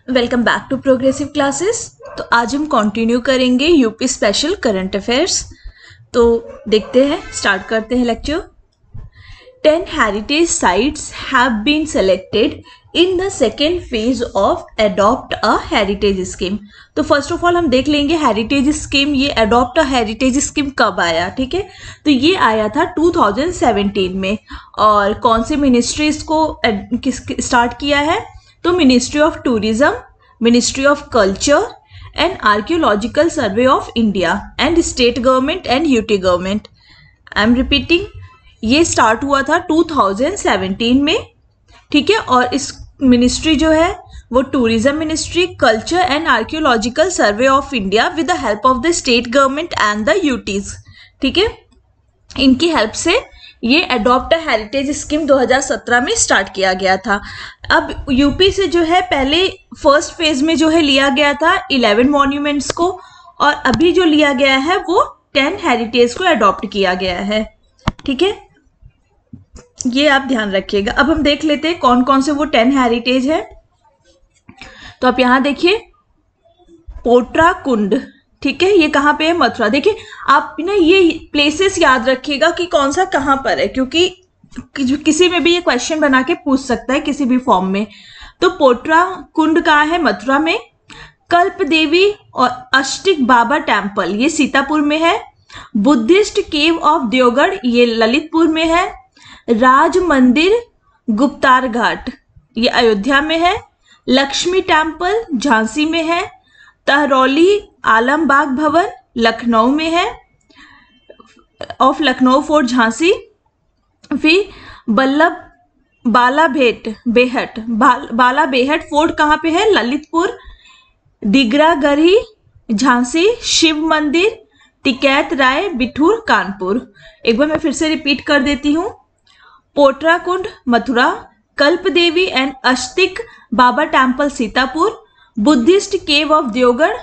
Welcome back to progressive classes. तो आज हम कंटिन्यू करेंगे यूपी स्पेशल करंट अफेयर्स। तो देखते हैं, स्टार्ट करते हैं lecture. 10 heritage sites have been selected in the second phase of adopt a heritage scheme। तो फर्स्ट ऑफ ऑल हम देख लेंगे हेरिटेज स्कीम, ये अडॉप्ट अ हेरिटेज स्कीम कब आया। ठीक है, तो ये आया था 2017 में। और कौन सी मिनिस्ट्री इसको स्टार्ट किया है? तो ministry of tourism, ministry of culture and archaeological survey of India and state government and UT government. I am repeating, ये स्टार्ट हुआ था 2017 में। ठीक है, और इस मिनिस्ट्री जो है वो tourism ministry, culture and archaeological survey of India with the help of the state government and the UTs. ठीक है, इनकी हेल्प से ये अडॉप्ट अ हेरिटेज स्कीम 2017 में स्टार्ट किया गया था। अब यूपी से जो है पहले फर्स्ट फेज में जो है लिया गया था 11 मॉन्यूमेंट्स को, और अभी जो लिया गया है वो 10 हेरिटेज को अडॉप्ट किया गया है। ठीक है, ये आप ध्यान रखिएगा। अब हम देख लेते हैं कौन कौन से वो 10 हेरिटेज है। तो आप यहां देखिए, पोट्रा कुंड, ठीक है, ये कहाँ पे है? मथुरा। देखिए आप ना ये प्लेसेस याद रखिएगा कि कौन सा कहाँ पर है, क्योंकि किसी में भी ये क्वेश्चन बना के पूछ सकता है किसी भी फॉर्म में। तो पोट्रा कुंड कहाँ है? मथुरा में। कल्प देवी और अष्टिक बाबा टेम्पल ये सीतापुर में है। बुद्धिस्ट केव ऑफ देवगढ़ ये ललितपुर में है। राज मंदिर गुप्तार घाट ये अयोध्या में है। लक्ष्मी टेम्पल झांसी में है। तहरौली आलमबाग भवन लखनऊ में है, ऑफ लखनऊ फोर्ट झांसी। फिर बाला बेहट फोर्ट कहाँ पे है? ललितपुर। दिगरागढ़ी झांसी। शिव मंदिर टिकैत राय बिठूर कानपुर। एक बार मैं फिर से रिपीट कर देती हूँ। पोट्रा Kund Mathura, Kalp Devi and Ashtik Baba temple Sitapur, Buddhist cave of Deogarh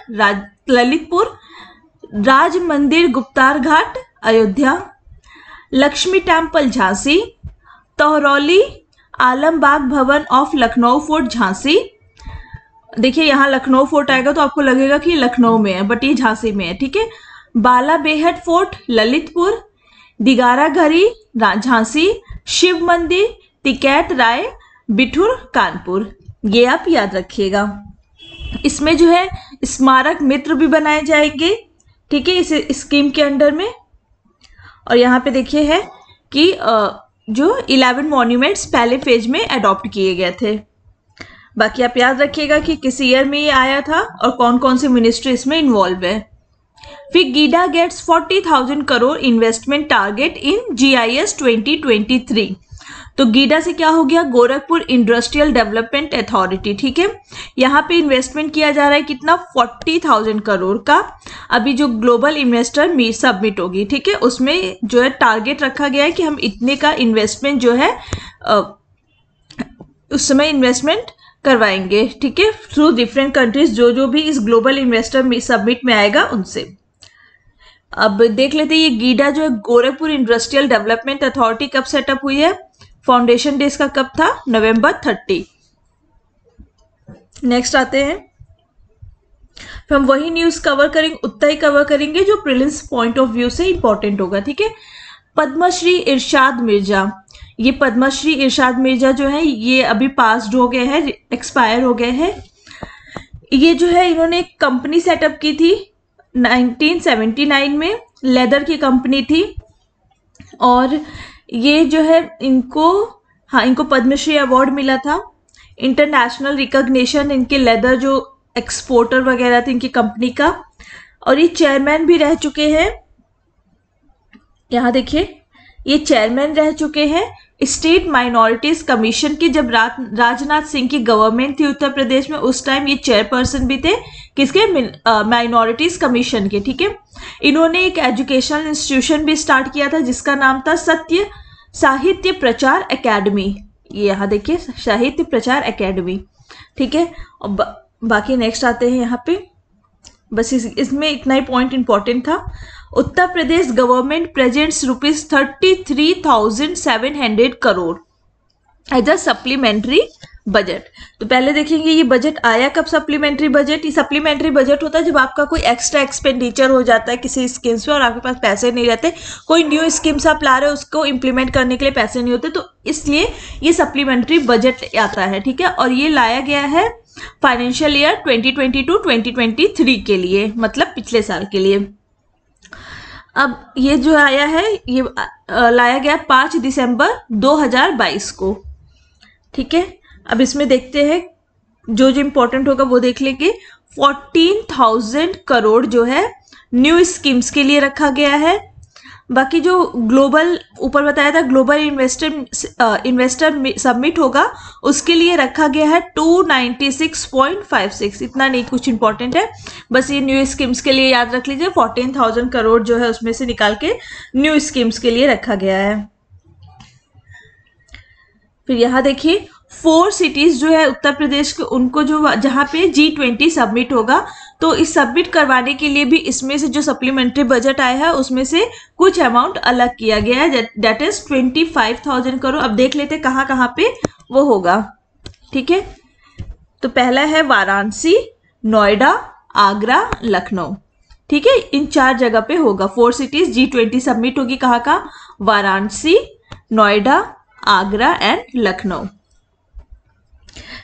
Lalitpur, Raj Mandir Guptar Ghat Ayodhya, Lakshmi temple Jhansi, Tahrauli Alambagh Bhawan of Lucknow fort Jhansi. देखिए यहाँ लखनऊ फोर्ट आएगा तो आपको लगेगा कि लखनऊ में है, बट ये झांसी में है। ठीक है, बाला बेहट फोर्ट ललितपुर, दिगाराघरी झांसी, शिव मंदिर टिकैत राय बिठूर कानपुर। ये आप याद रखिएगा। इसमें जो है स्मारक मित्र भी बनाए जाएंगे, ठीक है, इस स्कीम के अंडर में। और यहाँ पे देखिए है कि जो 11 मॉन्यूमेंट्स पहले फेज में अडॉप्ट किए गए थे। बाकी आप याद रखिएगा कि किस ईयर में ये आया था और कौन कौन सी मिनिस्ट्री इसमें इन्वॉल्व है। फिर GIDA gets 40,000 crore investment target in GIS 2023। तो गीडा से क्या हो गया? Gorakhpur industrial development authority. ठीक है, यहाँ पे इन्वेस्टमेंट किया जा रहा है कितना? 40,000 करोड़ का। अभी जो ग्लोबल इन्वेस्टर मीट सबमिट होगी, ठीक है, उसमें जो है टारगेट रखा गया है कि हम इतने का इन्वेस्टमेंट जो है उस समय इन्वेस्टमेंट करवाएंगे। ठीक है, थ्रू डिफरेंट कंट्रीज, जो भी इस ग्लोबल इन्वेस्टर सबमिट में आएगा उनसे। अब देख लेते हैं ये गीडा जो है गोरखपुर इंडस्ट्रियल डेवलपमेंट अथॉरिटी कब सेटअप हुई है? फाउंडेशन डे इसका कब था? नवंबर 30। नेक्स्ट आते हैं, फिर हम वही न्यूज कवर करेंगे, उतना ही कवर करेंगे जो प्रीलिम्स पॉइंट ऑफ व्यू से इंपॉर्टेंट होगा। ठीक है, पद्मश्री इरशाद मिर्जा, ये पद्मश्री इरशाद मिर्जा जो है ये अभी पास्ड हो गए हैं, एक्सपायर हो गए हैं। ये जो है इन्होंने एक कंपनी सेटअप की थी 1979 में, लेदर की कंपनी थी। और ये जो है इनको पद्मश्री अवार्ड मिला था। इंटरनेशनल रिकॉग्निशन इनके लेदर जो एक्सपोर्टर वगैरह थे इनकी कंपनी का। और ये चेयरमैन भी रह चुके हैं। यहाँ देखिए ये चेयरमैन रह चुके हैं स्टेट माइनॉरिटीज कमीशन की। जब राजनाथ सिंह की गवर्नमेंट थी उत्तर प्रदेश में, उस टाइम ये चेयरपर्सन भी थे किसके? माइनॉरिटीज कमीशन के। ठीक है, इन्होंने एक एजुकेशनल इंस्टीट्यूशन भी स्टार्ट किया था जिसका नाम था सत्य साहित्य प्रचार एकेडमी। ये यहाँ देखिए, साहित्य प्रचार एकेडमी। ठीक है, और बाकी नेक्स्ट आते हैं यहाँ पे। बस इसमें इतना ही पॉइंट इंपॉर्टेंट था। Uttar Pradesh government presents ₹33,700 crore as a supplementary budget. तो पहले देखेंगे ये बजट आया कब सप्लीमेंट्री बजट। ये सप्लीमेंट्री बजट होता है जब आपका कोई एक्स्ट्रा एक्सपेंडिचर हो जाता है किसी स्कीम्स पे और आपके पास पैसे नहीं रहते, कोई न्यू स्कीम्स आप ला रहे हो उसको इम्प्लीमेंट करने के लिए पैसे नहीं होते, तो इसलिए ये सप्लीमेंट्री बजट आता है, ठीक है। और ये लाया गया है फाइनेंशियल ईयर 2022-2023 के लिए, मतलब पिछले साल के लिए। अब ये जो आया है ये लाया गया 5 दिसंबर 2022 को, ठीक है। अब इसमें देखते हैं जो जो इम्पोर्टेंट होगा वो देख लेंगे। 14,000 करोड़ जो है न्यू स्कीम्स के लिए रखा गया है। बाकी जो ग्लोबल ऊपर बताया था ग्लोबल इन्वेस्टर समिट होगा उसके लिए रखा गया है 296.56। इतना नहीं कुछ इंपॉर्टेंट है, बस ये न्यू स्कीम्स के लिए याद रख लीजिए। 14,000 करोड़ जो है उसमें से निकाल के न्यू स्कीम्स के लिए रखा गया है। फिर यहाँ देखिए 4 सिटीज जो है उत्तर प्रदेश के, उनको जो जहाँ पे G20 सबमिट होगा, तो इस सबमिट करवाने के लिए भी इसमें से जो सप्लीमेंट्री बजट आया है उसमें से कुछ अमाउंट अलग किया गया है, दैट इज 25,000 करोड़। अब देख लेते कहाँ कहाँ पे वो होगा, ठीक है। तो पहला है वाराणसी, नोएडा, आगरा, लखनऊ, ठीक है। इन 4 जगह पे होगा। 4 सिटीज G20 सबमिट होगी कहाँ का, वाराणसी, नोएडा, आगरा एंड लखनऊ।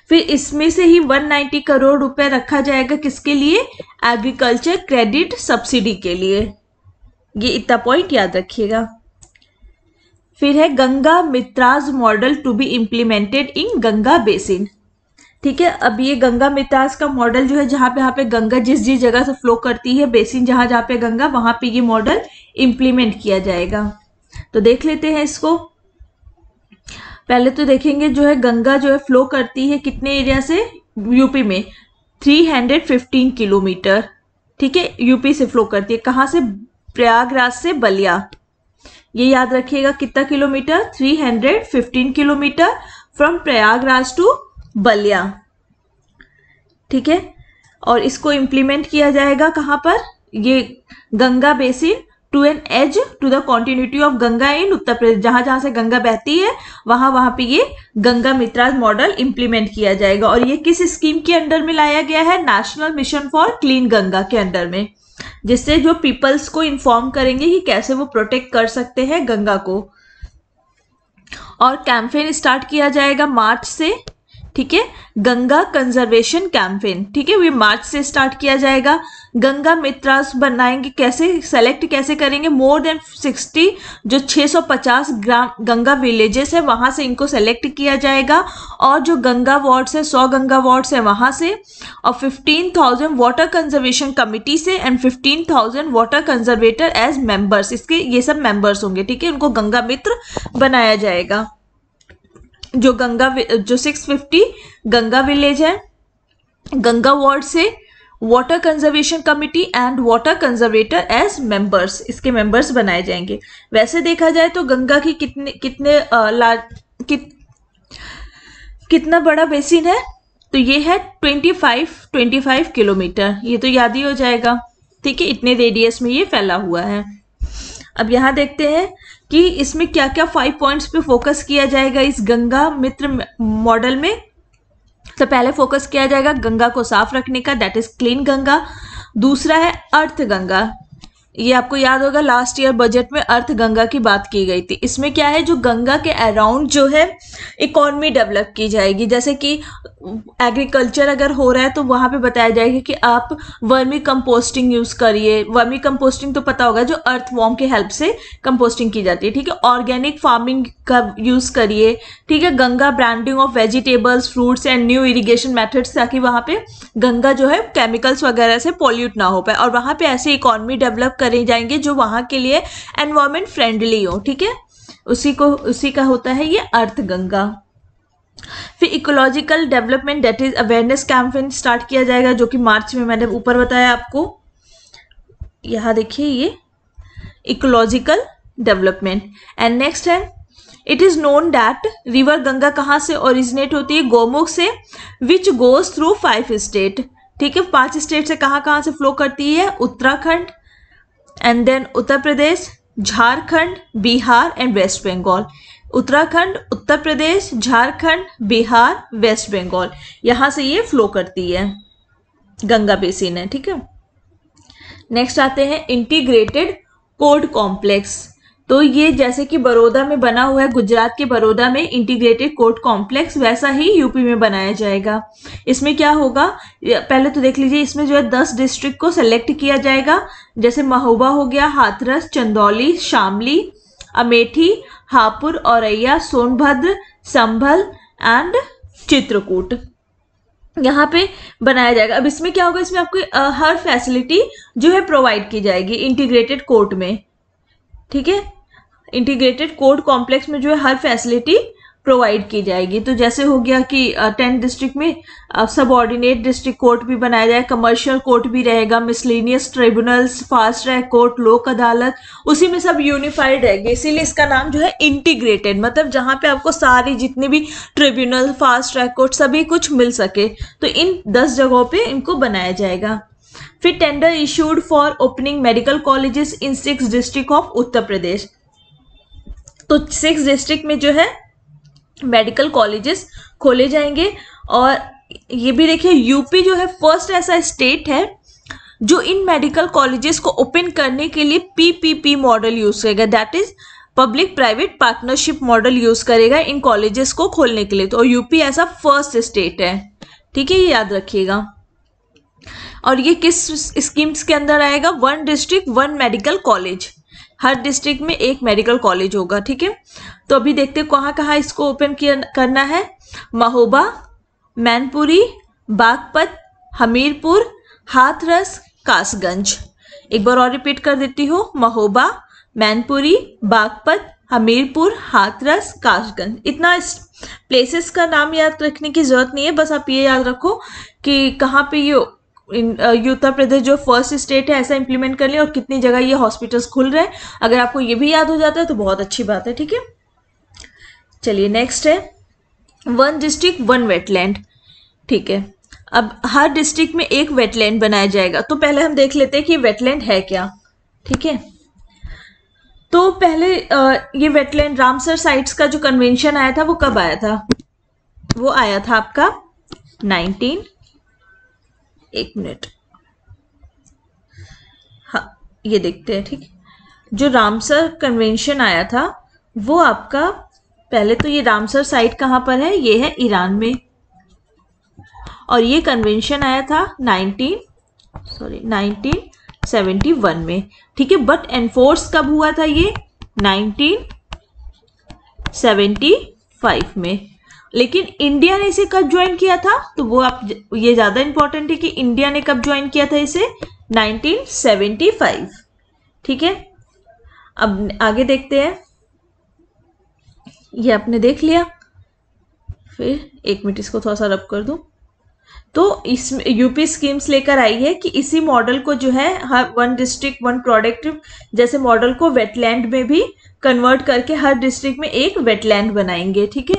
फिर इसमें से ही 190 करोड़ रुपए रखा जाएगा किसके लिए, एग्रीकल्चर क्रेडिट सब्सिडी के लिए। ये इतना पॉइंट याद रखिएगा। फिर है Ganga Mitras model to be implemented in Ganga basin, ठीक है। अब ये गंगा मित्राज का मॉडल जो है जहाँ पे गंगा जिस जिस जगह से फ्लो करती है, बेसिन जहाँ पे गंगा, वहां पे ये मॉडल इम्प्लीमेंट किया जाएगा। तो देख लेते हैं इसको। पहले तो देखेंगे जो है गंगा जो है फ्लो करती है कितने एरिया से, यूपी में 315 किलोमीटर, ठीक है। यूपी से फ्लो करती है, कहाँ से, प्रयागराज से बलिया। ये याद रखिएगा कितना kilometre, 315 kilometre from Prayagraj to Ballia, ठीक है। और इसको इम्प्लीमेंट किया जाएगा कहाँ पर, ये Ganga basin to an edge to the continuity of Ganga in Uttar Pradesh, जहां जहां से गंगा बहती है वहां पे ये गंगा मित्राज मॉडल इंप्लीमेंट किया जाएगा। और ये किस स्कीम के अंडर में लाया गया है, national mission for clean Ganga के अंडर में, जिससे जो पीपल्स को इन्फॉर्म करेंगे कि कैसे वो प्रोटेक्ट कर सकते हैं गंगा को। और कैंपेन स्टार्ट किया जाएगा मार्च से, ठीक है। गंगा कंजर्वेशन कैंपेन, ठीक है, ये मार्च से स्टार्ट किया जाएगा। गंगा मित्रास बनाएंगे कैसे, सेलेक्ट कैसे करेंगे, मोर देन 60 जो 650 ग्राम गंगा विलेजेस है वहां से इनको सेलेक्ट किया जाएगा। और जो गंगा वार्ड्स है 100 गंगा वार्ड्स है वहां से, और 15,000 वाटर कंजर्वेशन कमिटी से and 15,000 water conservator as members, इसके ये सब मेंबर्स होंगे, ठीक है। उनको गंगा मित्र बनाया जाएगा। जो 650 गंगा विलेज है, गंगा वार्ड से water conservation committee and water conservator as members, इसके मेंबर्स बनाए जाएंगे। वैसे देखा जाए तो गंगा की कितना बड़ा बेसिन है, तो ये है 25 किलोमीटर, ये तो याद ही हो जाएगा, ठीक है। इतने रेडियस में ये फैला हुआ है। अब यहाँ देखते हैं कि इसमें क्या क्या 5 पॉइंट्स पे फोकस किया जाएगा इस गंगा मित्र मॉडल में। तो पहले फोकस किया जाएगा गंगा को साफ रखने का, दैट इज क्लीन गंगा। दूसरा है अर्थ गंगा, ये आपको याद होगा लास्ट ईयर बजट में अर्थ गंगा की बात की गई थी। इसमें क्या है, जो गंगा के अराउंड जो है इकोनॉमी डेवलप की जाएगी, जैसे कि एग्रीकल्चर अगर हो रहा है तो वहां पे बताया जाएगा कि आप वर्मी कंपोस्टिंग यूज करिए। वर्मी कंपोस्टिंग तो पता होगा, जो अर्थ वॉर्म के हेल्प से कंपोस्टिंग की जाती है, ठीक है। ऑर्गेनिक फार्मिंग का यूज करिए, ठीक है। Ganga branding of vegetables, fruits and new irrigation methods, ताकि वहां पे गंगा जो है केमिकल्स वगैरह से पॉल्यूट ना हो पाए, और वहां पे ऐसे इकोनॉमी डेवलप करे जाएंगे जो वहां के लिए एनवायरमेंट फ्रेंडली हो, ठीक है। उसी का होता है ये अर्थ गंगा। फिर ecological development, that is awareness campaign start किया जाएगा, जो कि मार्च में मैंने ऊपर बताया आपको। यहां देखिए ये इकोलॉजिकल डेवलपमेंट। एंड नेक्स्ट है, it is known that river Ganga कहाँ से ओरिजिनेट होती है, गोमुख से, विच गोज थ्रू 5 स्टेट, ठीक है। 5 स्टेट से कहाँ से फ्लो करती है, Uttarakhand, and then Uttar Pradesh, Jharkhand, Bihar and West Bengal. Uttarakhand, Uttar Pradesh, Jharkhand, Bihar, West Bengal, यहां से ये फ्लो करती है, गंगा बेसिन है। ठीक है, नेक्स्ट आते हैं इंटीग्रेटेड कोर्ट कॉम्प्लेक्स। तो ये जैसे कि बड़ौदा में बना हुआ है, गुजरात के बड़ौदा में इंटीग्रेटेड कोर्ट कॉम्प्लेक्स, वैसा ही यूपी में बनाया जाएगा। इसमें क्या होगा, पहले तो देख लीजिए, इसमें जो है 10 डिस्ट्रिक्ट को सेलेक्ट किया जाएगा, जैसे महोबा हो गया, हाथरस, चंदौली, शामली, अमेठी, हापुड़, औरैया, सोनभद्र, संभल एंड चित्रकूट, यहाँ पे बनाया जाएगा। अब इसमें क्या होगा, इसमें आपको हर फैसिलिटी जो है प्रोवाइड की जाएगी इंटीग्रेटेड कोर्ट में। ठीक है, इंटीग्रेटेड कोर्ट कॉम्प्लेक्स में जो है हर फैसिलिटी प्रोवाइड की जाएगी। तो जैसे हो गया कि 10 डिस्ट्रिक्ट में सबऑर्डिनेट डिस्ट्रिक्ट कोर्ट भी बनाया जाए, कमर्शियल कोर्ट भी रहेगा, miscellaneous tribunals, fast track court, लोक अदालत, उसी में सब यूनिफाइड रहेगी, इसीलिए इसका नाम जो है इंटीग्रेटेड, मतलब जहां पे आपको सारी जितने भी ट्रिब्यूनल, फास्ट ट्रैक कोर्ट सभी कुछ मिल सके, तो इन 10 जगहों पे इनको बनाया जाएगा। फिर tender issued for opening medical colleges in 6 district of Uttar Pradesh. तो 6 डिस्ट्रिक्ट में जो है मेडिकल कॉलेजेस खोले जाएंगे। और ये भी देखिए, यूपी जो है फर्स्ट ऐसा स्टेट है जो इन मेडिकल कॉलेजेस को ओपन करने के लिए पीपीपी मॉडल यूज करेगा, that is public private partnership model use करेगा इन कॉलेजेस को खोलने के लिए। तो यूपी ऐसा फर्स्ट स्टेट है। ठीक है, ये याद रखिएगा। और ये किस स्कीम्स के अंदर आएगा, 1 डिस्ट्रिक्ट 1 मेडिकल कॉलेज, हर डिस्ट्रिक्ट में एक मेडिकल कॉलेज होगा। ठीक है, तो अभी देखते हैं कहाँ कहाँ इसको ओपन करना है। महोबा, मैनपुरी, बागपत, हमीरपुर, हाथरस, कासगंज। एक बार और रिपीट कर देती हूँ, महोबा, मैनपुरी, बागपत, हमीरपुर, हाथरस, कासगंज। इतना प्लेसेस का नाम याद रखने की जरूरत नहीं है, बस आप ये याद रखो कि कहाँ पे ये उत्तर प्रदेश जो फर्स्ट स्टेट है ऐसा इंप्लीमेंट कर लिया और कितनी जगह ये हॉस्पिटल्स खुल रहे हैं। अगर आपको ये भी याद हो जाता है तो बहुत अच्छी बात है। ठीक है, चलिए नेक्स्ट है 1 डिस्ट्रिक्ट 1 वेटलैंड। ठीक है, अब हर डिस्ट्रिक्ट में एक वेटलैंड बनाया जाएगा। तो पहले हम देख लेते हैं कि वेटलैंड है क्या। ठीक है, तो पहले ये वेटलैंड रामसर साइट्स का जो कन्वेंशन आया था वो कब आया था, वो आया था आपका 1 मिनट, हाँ ये देखते हैं। ठीक, जो रामसर कन्वेंशन आया था वो आपका, पहले तो ये रामसर साइट कहाँ पर है, ये है ईरान में, और ये कन्वेंशन आया था 1971 में। ठीक है, बट एनफोर्स कब हुआ था, ये 1975 में। लेकिन इंडिया ने इसे कब ज्वाइन किया था, तो वो आप ये ज्यादा इंपॉर्टेंट है कि इंडिया ने कब ज्वाइन किया था इसे, 1975। ठीक है, अब आगे देखते हैं। ये आपने देख लिया, फिर 1 मिनट इसको थोड़ा सा रब कर दूं। तो इसमें यूपी स्कीम्स लेकर आई है कि इसी मॉडल को जो है हर 1 डिस्ट्रिक्ट 1 प्रोडक्ट जैसे मॉडल को वेटलैंड में भी कन्वर्ट करके हर डिस्ट्रिक्ट में एक वेटलैंड बनाएंगे। ठीक है,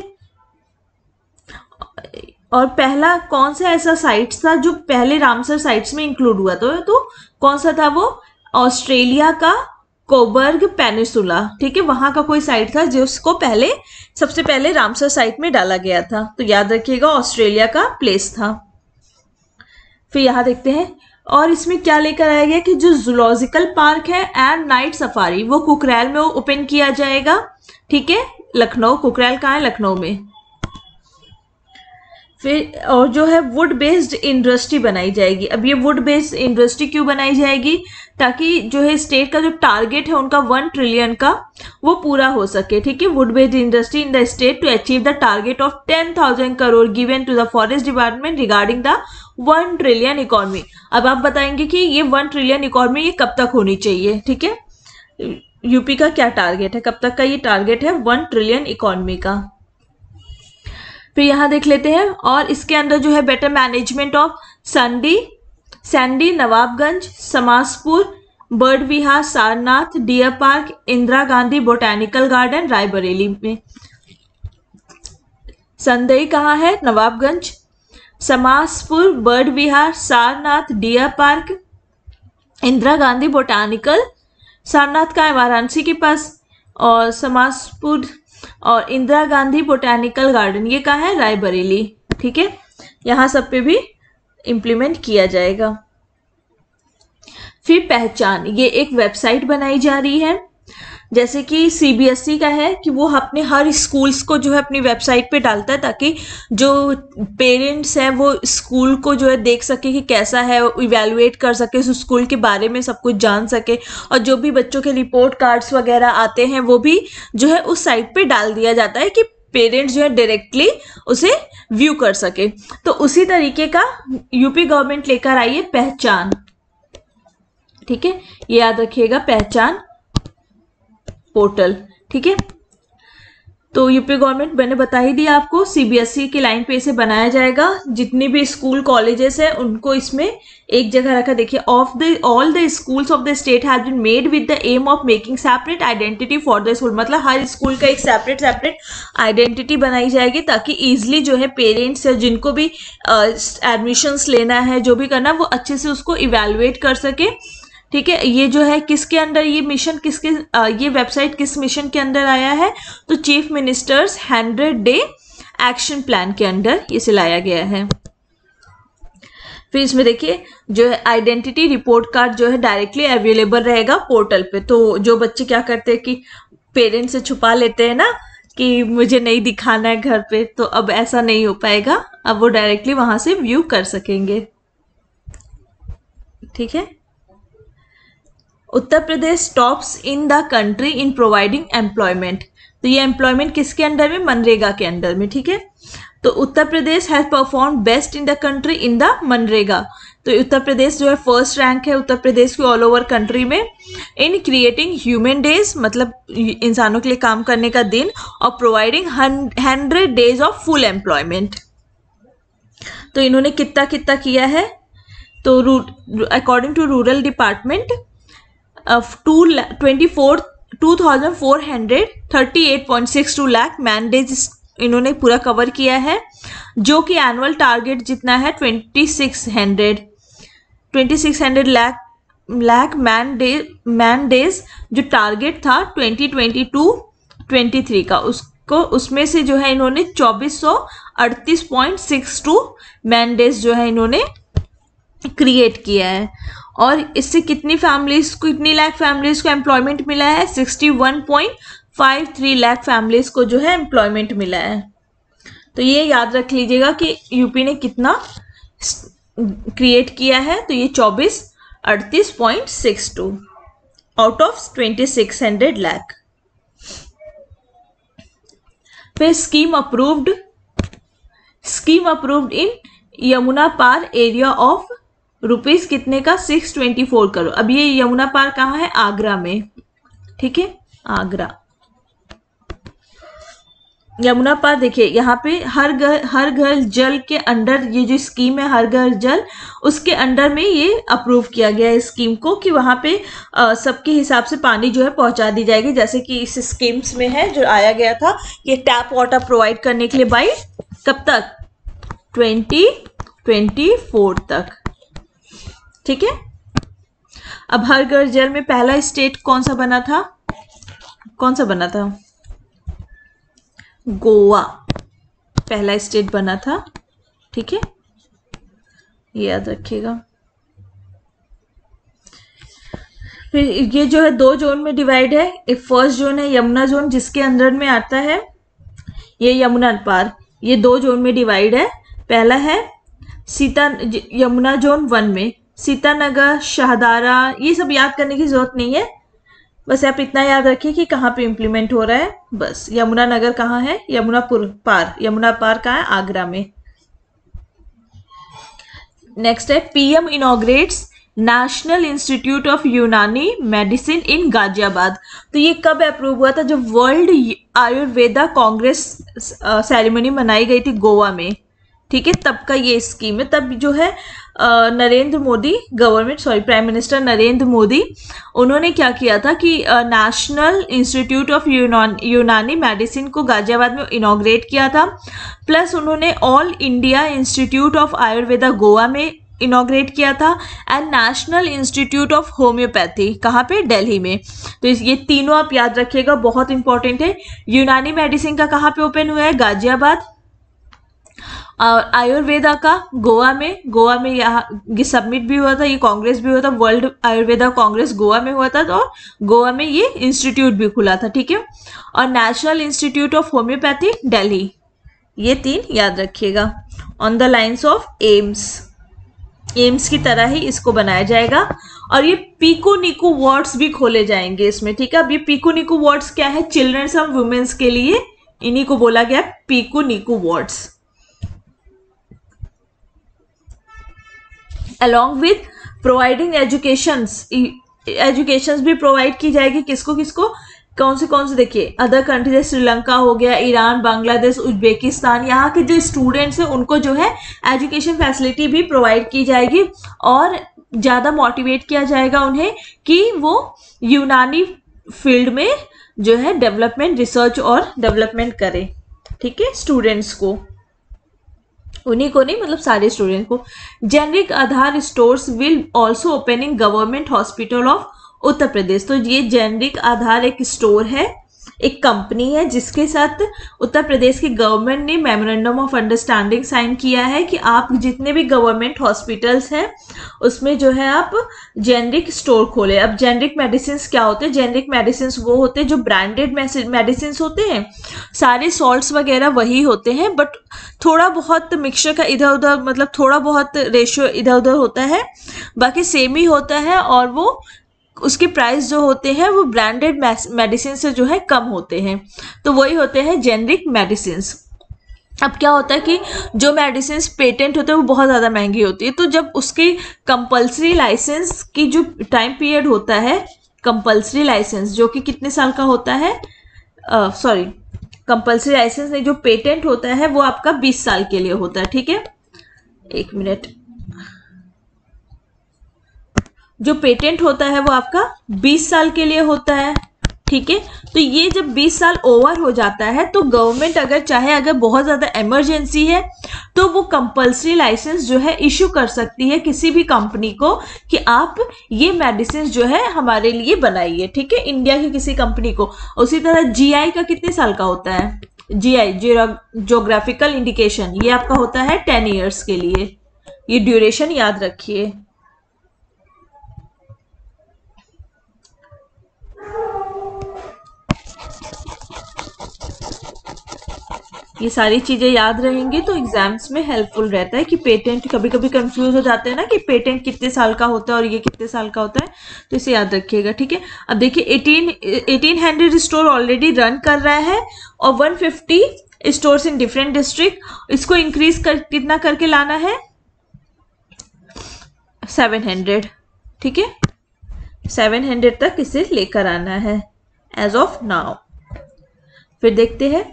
और पहला कौन सा ऐसा साइट्स था जो पहले रामसर साइट्स में इंक्लूड हुआ था, तो कौन सा था वो, ऑस्ट्रेलिया का कोबर्ग पेनिसुला। ठीक है, वहां का कोई साइट था जिसको पहले सबसे पहले रामसर साइट में डाला गया था, तो याद रखिएगा ऑस्ट्रेलिया का प्लेस था। फिर यहां देखते हैं, और इसमें क्या लेकर आया गया कि जो जूलॉजिकल पार्क है एंड नाइट सफारी वो कुकरेल में ओपन किया जाएगा। ठीक है, लखनऊ, कुकरेल कहाँ है, लखनऊ में। फिर और जो है वुड बेस्ड इंडस्ट्री बनाई जाएगी। अब ये वुड बेस्ड इंडस्ट्री क्यों बनाई जाएगी, ताकि जो है स्टेट का जो टारगेट है उनका 1 ट्रिलियन का वो पूरा हो सके। ठीक है, wood based industry in the state to achieve the target of 10,000 crore given to the forest department regarding the 1 trillion economy. अब आप बताएंगे कि ये 1 ट्रिलियन इकोनॉमी ये कब तक होनी चाहिए। ठीक है, यूपी का क्या टारगेट है, कब तक का ये टारगेट है 1 ट्रिलियन इकोनॉमी का। फिर यहां देख लेते हैं, और इसके अंदर जो है better management of Sandi, Nawabganj, Samaspur, bird Vihar, Sarnath, deer park, Indira Gandhi botanical garden Raebareli में। संदई कहाँ है, Nawabganj, Samaspur, bird Vihar, Sarnath, deer park, Indira Gandhi botanical, Sarnath का है वाराणसी के पास, और समासपुर और इंदिरा गांधी बोटैनिकल गार्डन ये कहाँ है, रायबरेली। ठीक है, यहाँ सब पे भी इम्प्लीमेंट किया जाएगा। फिर पहचान, ये एक वेबसाइट बनाई जा रही है, जैसे कि सीबीएसई का है कि वो अपने हर स्कूल्स को जो है अपनी वेबसाइट पे डालता है, ताकि जो पेरेंट्स हैं वो स्कूल को जो है देख सके कि कैसा है, इवेलुएट कर सके, उस स्कूल के बारे में सब कुछ जान सके, और जो भी बच्चों के रिपोर्ट कार्ड्स वगैरह आते हैं वो भी जो है उस साइट पे डाल दिया जाता है कि पेरेंट्स जो है डायरेक्टली उसे व्यू कर सके। तो उसी तरीके का यूपी गवर्नमेंट लेकर आई है पहचान। ठीक है, ये याद रखिएगा, पहचान पोर्टल। ठीक है, तो यूपी गवर्नमेंट मैंने बता ही दिया आपको, सीबीएसई की लाइन पे इसे बनाया जाएगा। जितनी भी स्कूल कॉलेजेस है उनको इसमें एक जगह रखा। देखिए, all the schools of the state have been made with the aim of making separate identity for the school. मतलब हर स्कूल का एक सेपरेट आइडेंटिटी बनाई जाएगी, ताकि ईजिली जो है पेरेंट्स या जिनको भी एडमिशंस लेना है, जो भी करना, वो अच्छे से उसको इवेलुएट कर सके। ठीक है, ये जो है किसके अंदर, ये मिशन किसके, ये वेबसाइट किस मिशन के अंदर आया है, तो chief ministers 100 day action plan के अंदर इसे लाया गया है। फिर इसमें देखिए जो है आइडेंटिटी रिपोर्ट कार्ड जो है डायरेक्टली अवेलेबल रहेगा पोर्टल पे। तो जो बच्चे क्या करते हैं कि पेरेंट्स से छुपा लेते हैं ना कि मुझे नहीं दिखाना है घर पे, तो अब ऐसा नहीं हो पाएगा, अब वो डायरेक्टली वहां से व्यू कर सकेंगे। ठीक है, Uttar Pradesh tops in the country in providing employment. तो ये एम्प्लॉयमेंट किसके अंडर में, मनरेगा के अंडर में। ठीक है, तो Uttar Pradesh has perform best in the country in the MNREGA. तो उत्तर प्रदेश जो है फर्स्ट रैंक है उत्तर प्रदेश की ऑल ओवर कंट्री में इन क्रिएटिंग ह्यूमन डेज, मतलब इंसानों के लिए काम करने का दिन, और providing 100 days of full employment. तो इन्होंने कितना कितना किया है, तो according to rural department 2438.62 lakh man days इन्होंने पूरा कवर किया है, जो कि एनुअल टारगेट जितना है 2600 लाख मैन डेज जो टारगेट था 2022-23 का, उसको उसमें से जो है इन्होंने 2438.62 मैन डेज जो है इन्होंने क्रिएट किया है। और इससे कितनी फैमिलीज को, कितनी लाख फैमिलीज को एम्प्लॉयमेंट मिला है, 61.53 लाख फैमिलीज को जो है एम्प्लॉयमेंट मिला है। तो ये याद रख लीजिएगा कि यूपी ने कितना क्रिएट किया है, तो ये 2438.62 आउट ऑफ 2600 लाख। फिर scheme approved in Yamuna Paar area of rupees कितने का, 624 करोड़। अब ये यमुना पार कहाँ है, आगरा में। ठीक है, आगरा यमुना पार। देखिए यहाँ पे हर घर जल के अंडर ये जो स्कीम है हर घर जल, उसके अंडर में ये अप्रूव किया गया है स्कीम को, कि वहां पे सबके हिसाब से पानी जो है पहुंचा दी जाएगी। जैसे कि इस स्कीम्स में है जो आया गया था, ये टैप वाटर प्रोवाइड करने के लिए बाई कब तक, 2024 तक। ठीक है, अब हर घर जल में पहला स्टेट कौन सा बना था, गोवा पहला स्टेट बना था। ठीक है, ये याद रखिएगा। फिर ये जो है 2 जोन में डिवाइड है। एक फर्स्ट जोन है यमुना जोन, जिसके अंदर में आता है ये यमुना पार, ये 2 जोन में डिवाइड है। पहला है यमुना जोन 1 में सीतानगर, शाहदारा, ये सब याद करने की जरूरत नहीं है, बस आप इतना याद रखिए कि कहाँ पे इम्प्लीमेंट हो रहा है। बस यमुना नगर कहाँ है, यमुना पार कहाँ है, आगरा में। नेक्स्ट है PM inaugurates national institute of यूनानी मेडिसिन इन गाजियाबाद। तो ये कब अप्रूव हुआ था, जब वर्ल्ड आयुर्वेदा कांग्रेस सेरेमनी मनाई गई थी गोवा में। ठीक है, तब का ये स्कीम है। तब जो है प्राइम मिनिस्टर नरेंद्र मोदी, उन्होंने क्या किया था कि नेशनल इंस्टीट्यूट ऑफ यूनानी मेडिसिन को गाजियाबाद में इनॉग्रेट किया था। प्लस उन्होंने all India institute of Ayurveda Goa में इनॉग्रेट किया था, and national institute of homeopathy कहाँ पे, दिल्ली में। तो ये तीनों आप याद रखिएगा, बहुत इंपॉर्टेंट है। यूनानी मेडिसिन का कहाँ पे ओपन हुआ है, गाजियाबाद। और आयुर्वेदा का गोवा में यहाँ ये सबमिट भी हुआ था, ये कांग्रेस भी हुआ था, वर्ल्ड आयुर्वेदा कांग्रेस गोवा में हुआ था, तो गोवा में ये इंस्टीट्यूट भी खुला था, ठीक है। और national institute of homeopathy Delhi, ये 3 याद रखिएगा। On the lines of AIIMS की तरह ही इसको बनाया जाएगा। और ये पीकू नीकू वार्ड्स भी खोले जाएंगे इसमें, ठीक है। अब ये पीकू नीकू वार्ड्स क्या है, चिल्ड्रंस और वुमेन्स के लिए, इन्हीं को बोला गया PICU NICU wards. Along with providing educations भी प्रोवाइड की जाएगी, किसको कौन से देखिए, अदर कंट्री जैसे श्रीलंका हो गया, ईरान, बांग्लादेश, उज्बेकिस्तान, यहाँ के जो स्टूडेंट्स हैं उनको जो है एजुकेशन फैसिलिटी भी प्रोवाइड की जाएगी, और ज़्यादा मोटिवेट किया जाएगा उन्हें कि वो यूनानी फील्ड में जो है डेवलपमेंट, रिसर्च और डेवलपमेंट करें, ठीक है। स्टूडेंट्स को, उन्हीं को नहीं, मतलब सारे स्टूडेंट को। Generic Aadhaar stores will also open in government hospital of Uttar Pradesh. तो ये जेनरिक आधार एक स्टोर है, एक कंपनी है जिसके साथ उत्तर प्रदेश की गवर्नमेंट ने मेमोरेंडम ऑफ अंडरस्टैंडिंग साइन किया है कि आप जितने भी गवर्नमेंट हॉस्पिटल्स हैं उसमें जो है आप जेनरिक स्टोर खोले। अब जेनरिक मेडिसिन क्या होते हैं, जेनरिक मेडिसिन वो होते हैं जो ब्रांडेड मेडिसिन होते हैं, सारे सॉल्ट्स वगैरह वही होते हैं, बट थोड़ा बहुत मिक्सचर का इधर उधर, मतलब थोड़ा बहुत रेशियो इधर उधर होता है, बाकी सेम ही होता है, और वो उसके प्राइस जो होते हैं वो ब्रांडेड मेडिसिन से जो है कम होते हैं, तो वही होते हैं जेनरिक मेडिसिन। अब क्या होता है कि जो मेडिसिन पेटेंट होते हैं वो बहुत ज़्यादा महंगी होती है, तो जब उसकी कंपल्सरी लाइसेंस की जो टाइम पीरियड होता है, कंपल्सरी लाइसेंस जो कि कितने साल का होता है, कंपल्सरी लाइसेंस नहीं, जो पेटेंट होता है वो आपका 20 साल के लिए होता है, ठीक है। एक मिनट, जो पेटेंट होता है वो आपका 20 साल के लिए होता है, ठीक है। तो ये जब 20 साल ओवर हो जाता है तो गवर्नमेंट अगर चाहे, अगर बहुत ज़्यादा इमरजेंसी है तो वो कंपल्सरी लाइसेंस जो है इशू कर सकती है किसी भी कंपनी को कि आप ये मेडिसिन जो है हमारे लिए बनाइए, ठीक है, इंडिया की किसी कंपनी को। उसी तरह जीआई का कितने साल का होता है, जीआई ज्योग्राफिकल इंडिकेशन, ये आपका होता है 10 ईयर्स के लिए, ये ड्यूरेशन याद रखिए। ये सारी चीजें याद रहेंगी तो एग्जाम्स में हेल्पफुल रहता है कि पेटेंट, कभी कभी कंफ्यूज हो जाते हैं ना कि पेटेंट कितने साल का होता है और ये कितने साल का होता है, तो इसे याद रखिएगा, ठीक है। अब देखिए 1800 स्टोर ऑलरेडी रन कर रहा है और 150 स्टोर्स इन डिफरेंट डिस्ट्रिक्ट, इसको इंक्रीज कितना करके लाना है, 700, ठीक है, 700 तक इसे लेकर आना है एज ऑफ नाउ। फिर देखते हैं,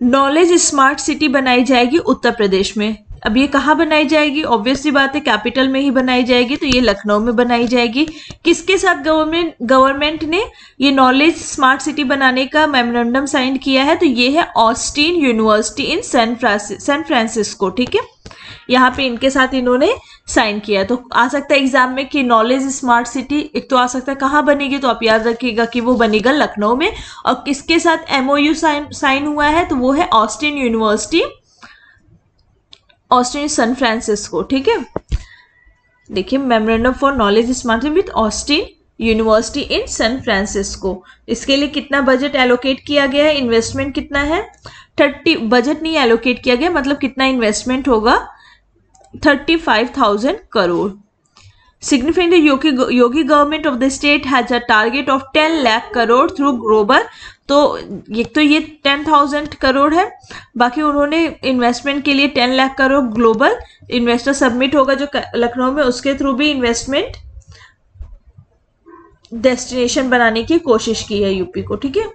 नॉलेज स्मार्ट सिटी बनाई जाएगी उत्तर प्रदेश में। अब ये कहाँ बनाई जाएगी, ऑब्वियसली बात है कैपिटल में ही बनाई जाएगी, तो ये लखनऊ में बनाई जाएगी। किसके साथ गवर्नमेंट ने ये नॉलेज स्मार्ट सिटी बनाने का मेमोरेंडम साइन किया है, तो ये है Austin university in San Francisco, ठीक है, यहाँ पे इनके साथ इन्होंने साइन किया। तो आ सकता है एग्जाम में कि नॉलेज स्मार्ट सिटी, एक तो आ सकता है कहाँ बनेगी, तो आप याद रखिएगा कि वो बनेगा लखनऊ में। और किसके साथ एमओयू साइन हुआ है, तो वो है Austin university, Austin San Francisco, ठीक है। देखिए memorandum for knowledge smart city with Austin university in San Francisco. इसके लिए कितना बजट एलोकेट किया गया है, इन्वेस्टमेंट कितना है, 30, बजट नहीं एलोकेट किया गया, मतलब कितना इन्वेस्टमेंट होगा, 35,000 crore. Significant Yogi government of the state has a target of 10 lakh crore through global. तो ये 10,000 करोड़ है, बाकी उन्होंने इन्वेस्टमेंट के लिए 10 lakh crore global investor submit होगा जो लखनऊ में, उसके थ्रू भी इन्वेस्टमेंट डेस्टिनेशन बनाने की कोशिश की है यूपी को, ठीक है।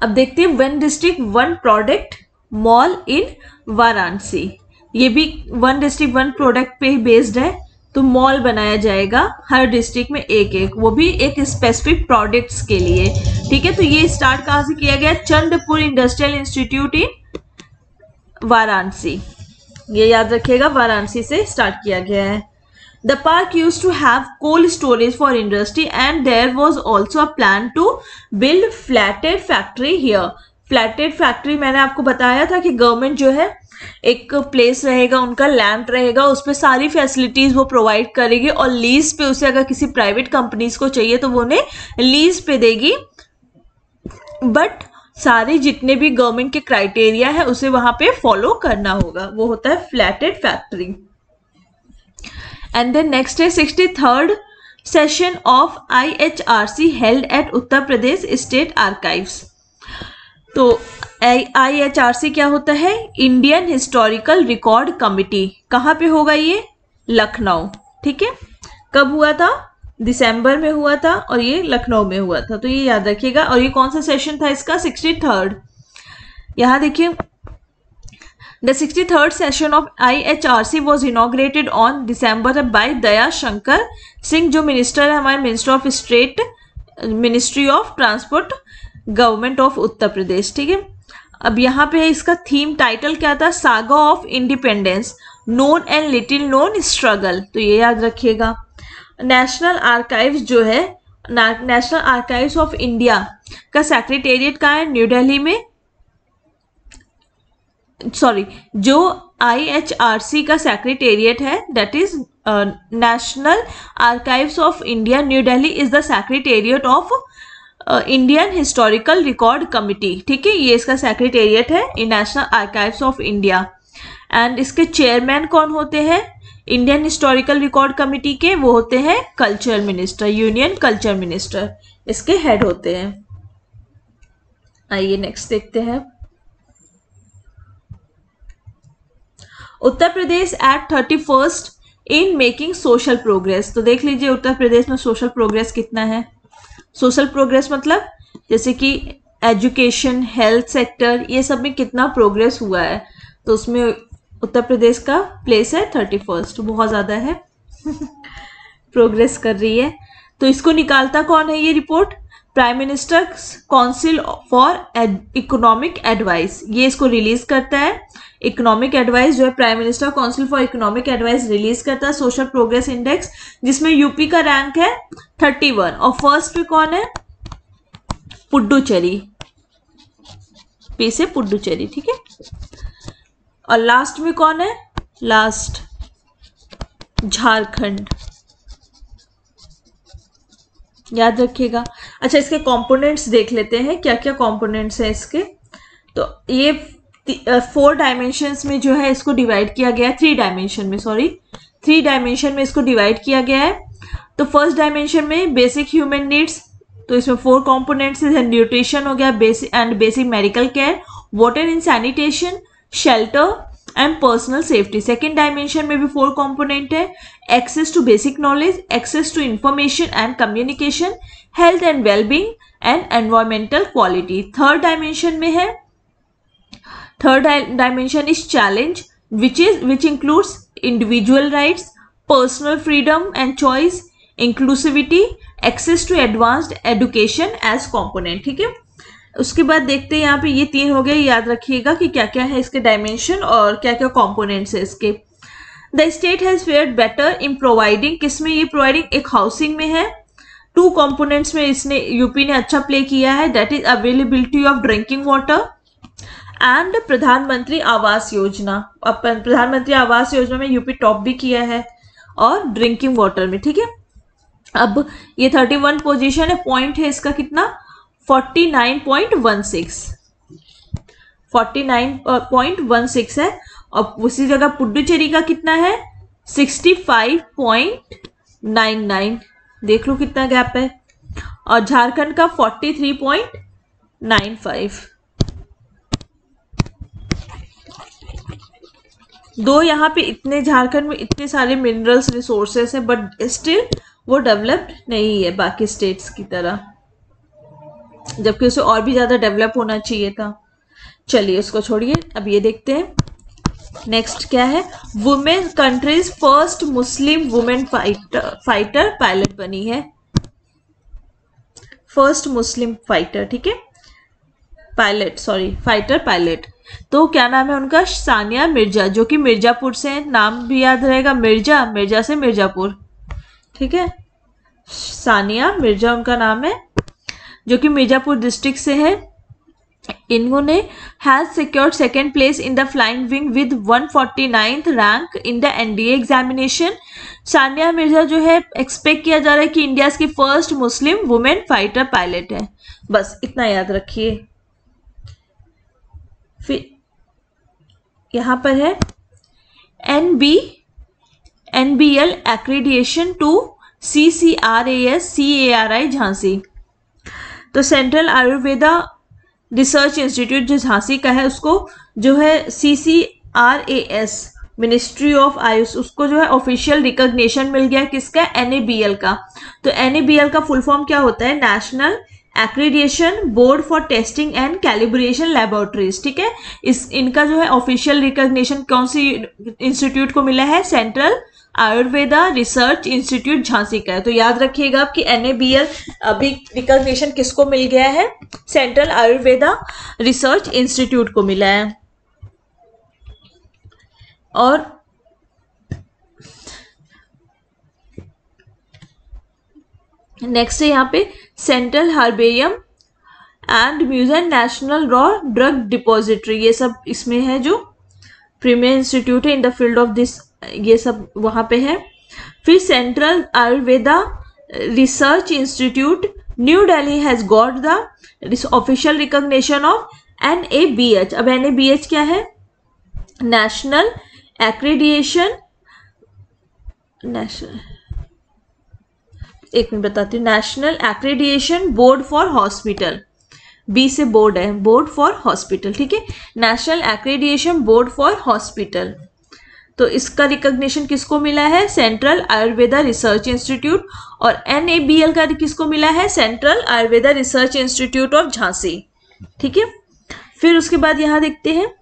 अब देखते हैं one district one product mall इन वाराणसी, ये भी वन डिस्ट्रिक्ट वन प्रोडक्ट पे ही बेस्ड है, तो मॉल बनाया जाएगा हर डिस्ट्रिक्ट में एक एक, वो भी एक स्पेसिफिक प्रोडक्ट्स के लिए, ठीक है। तो ये स्टार्ट कहाँ से किया गया, चंद्रपुर इंडस्ट्रियल इंस्टीट्यूट इन वाराणसी, ये याद रखिएगा, वाराणसी से स्टार्ट किया गया है। The park used to have cold storage for industry and there was also a plan to build flathead factory here. Flathead factory मैंने आपको बताया था कि गवर्नमेंट जो है एक प्लेस रहेगा, उनका लैंड रहेगा, उस पर सारी फैसिलिटीज वो प्रोवाइड करेगी और लीज पे उसे अगर किसी प्राइवेट कंपनीज को चाहिए तो वो उन्हें लीज पे देगी, बट सारे जितने भी गवर्नमेंट के क्राइटेरिया है उसे वहां पे फॉलो करना होगा, वो होता है flatted factory. And then next है 63rd session of IHRC held at Uttar Pradesh state archives. तो IHRC क्या होता है? Indian historical record committee. कहाँ पे होगा ये? लखनऊ। ठीक है, कब हुआ था? दिसंबर में हुआ था और ये लखनऊ में हुआ था, तो ये याद रखिएगा। और ये कौन सा सेशन था इसका? 63rd। यहाँ देखिए, the 63rd session of IHRC was inaugurated on December by Daya Shankar Singh, जो मिनिस्टर है हमारे minister of state, ministry of transport, government of Uttar Pradesh. ठीक है, अब यहाँ पे है इसका थीम, टाइटल क्या था? Saga of independence, known and little known struggle. तो ये याद रखिएगा। नेशनल आर्काइव्स जो है, नेशनल आर्काइव्स ऑफ इंडिया का सेक्रेटेरिएट कहाँ है? न्यू दिल्ली में। सॉरी, जो IHRC का सेक्रेटेरिएट है that is national archives of India, new Delhi is the secretariat of Indian historical record committee. ठीक है, ये इसका सेक्रेटेरिएट है national archives of India. And इसके चेयरमैन कौन होते हैं इंडियन हिस्टोरिकल रिकॉर्ड कमिटी के? वो होते हैं culture minister, union culture minister इसके हेड होते हैं। आइए नेक्स्ट देखते हैं। Uttar Pradesh at 31st in making social progress. तो देख लीजिए उत्तर प्रदेश में सोशल प्रोग्रेस कितना है। सोशल प्रोग्रेस मतलब जैसे कि एजुकेशन, हेल्थ सेक्टर, ये सब में कितना प्रोग्रेस हुआ है, तो उसमें उत्तर प्रदेश का प्लेस है 31st, बहुत ज़्यादा है प्रोग्रेस कर रही है। तो इसको निकालता कौन है ये report? Prime minister council for economic advice, ये इसको रिलीज करता है। इकोनॉमिक एडवाइस जो है prime minister council for economic advice release करता है सोशल प्रोग्रेस इंडेक्स, जिसमें यूपी का रैंक है 31 और फर्स्ट पे कौन है? पुडुचेरी, पी से पुडुचेरी। ठीक है, और लास्ट में कौन है? लास्ट झारखंड, याद रखिएगा। अच्छा, इसके कंपोनेंट्स देख लेते हैं, क्या क्या कंपोनेंट्स हैं इसके। तो ये 4 डायमेंशंस में जो है इसको डिवाइड किया गया है, 3 डायमेंशन में, सॉरी 3 डायमेंशन में इसको डिवाइड किया गया है। तो फर्स्ट डायमेंशन में बेसिक ह्यूमन नीड्स, तो इसमें 4 कंपोनेंट्स है। न्यूट्रिशन हो गया, basic medical care, water and sanitation, shelter and personal safety. Second dimension में भी 4 कंपोनेंट है। Access to basic knowledge, access to information and communication, health and wellbeing and environmental quality. Third dimension में है, third dimension is challenge which includes individual rights, personal freedom and choice, inclusivity, access to advanced education as component। ठीक है, उसके बाद देखते हैं यहाँ पे ये 3 हो गए, याद रखिएगा कि क्या क्या है इसके डायमेंशन और क्या क्या कंपोनेंट्स है इसके। The state has fared better in providing, किसमें ये प्रोवाइडिंग? एक हाउसिंग में है। 2 कंपोनेंट्स में इसने यूपी ने अच्छा प्ले किया है, that is availability of drinking water and प्रधानमंत्री आवास योजना। अब प्रधानमंत्री आवास योजना में यूपी टॉप भी किया है और ड्रिंकिंग वाटर में। ठीक है, अब ये 31 पोजीशन है, पॉइंट है इसका कितना? 49.16, 49.16 है। और उसी जगह पुडुचेरी का कितना है? 65.99, देख लो कितना गैप है। और झारखंड का 43.95। 2 यहाँ पे इतने, झारखंड में इतने सारे मिनरल्स रिसोर्सेस हैं, बट स्टिल वो डेवलप्ड नहीं है बाकी स्टेट्स की तरह, जबकि उसे और भी ज़्यादा डेवलप होना चाहिए था। चलिए उसको छोड़िए, अब ये देखते हैं नेक्स्ट क्या है। Women countries first Muslim women fighter pilot बनी है, फर्स्ट मुस्लिम फाइटर। ठीक है, पायलट, सॉरी फाइटर पायलट। तो क्या नाम है उनका? सानिया मिर्जा, जो कि मिर्जापुर से हैं। नाम भी याद रहेगा, मिर्जा, मिर्जा से मिर्जापुर, ठीक है। सानिया मिर्जा उनका नाम है, जो कि मिर्जापुर डिस्ट्रिक्ट से है। इन्होंने has secured second place in the flying wing with 149th rank in the NDA examination. Sania Mirza जो है एक्सपेक्ट किया जा रहा है कि इंडिया की first Muslim women fighter pilot है। बस इतना याद रखिए। फिर यहां पर है NBL accreditation to CCRAS Jhansi. तो सेंट्रल आयुर्वेदा रिसर्च इंस्टीट्यूट जो झांसी का है, उसको जो है CCRAS मिनिस्ट्री ऑफ आयुष, उसको जो है ऑफिशियल रिकॉग्निशन मिल गया किसका? NABL का। तो NABL का फुल फॉर्म क्या होता है? National accreditation board for testing and calibration laboratories, ठीक है। इनका जो है ऑफिशियल रिकॉग्निशन कौन सी इंस्टीट्यूट को मिला है? Central Ayurveda research institute Jhansi का है। तो याद रखिएगा आपकी NABL अभी रिकॉग्निशन किसको मिल गया है? सेंट्रल आयुर्वेदा रिसर्च इंस्टीट्यूट को मिला है। और नेक्स्ट है यहाँ पे central herbarium and museum, national raw drug depository, ये सब इसमें है। जो प्रीमियर इंस्टीट्यूट है in the field of this, ये सब वहां पे है। फिर central Ayurveda research institute new Delhi has got the official recognition of NABH। अब NABH क्या है? नेशनल एक्रीडिएशन, एक मिनट बताती हूँ, national accreditation board for hospital, B से बोर्ड है, बोर्ड फॉर हॉस्पिटल, ठीक है। National accreditation board for hospital, तो इसका रिकॉग्निशन किसको मिला है? Central Ayurveda research institute. और NABL का किसको मिला है? Central Ayurveda research institute of Jhansi, ठीक है। फिर उसके बाद यहाँ देखते हैं,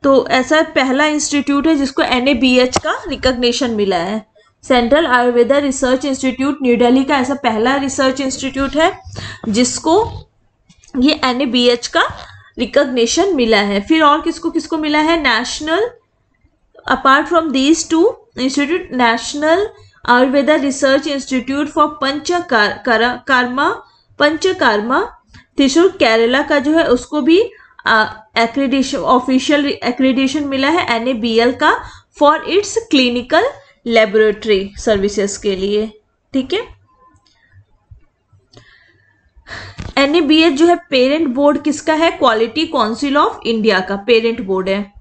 तो ऐसा पहला इंस्टीट्यूट है जिसको NABH का रिकॉग्निशन मिला है। Central Ayurveda research institute new Delhi का ऐसा पहला रिसर्च इंस्टीट्यूट है जिसको ये NABH का रिकॉग्निशन मिला है। फिर और किसको किसको मिला है? National, apart from these two institute, national Ayurveda research institute for panchakarma Thrissur Kerala का जो है उसको भी एक्रीडिशन, ऑफिशियल एक्रीडिशन मिला है NABL का for its clinical laboratory services के लिए, ठीक है। NABH जो है पेरेंट बोर्ड किसका है? क्वालिटी काउंसिल ऑफ इंडिया का पेरेंट बोर्ड है।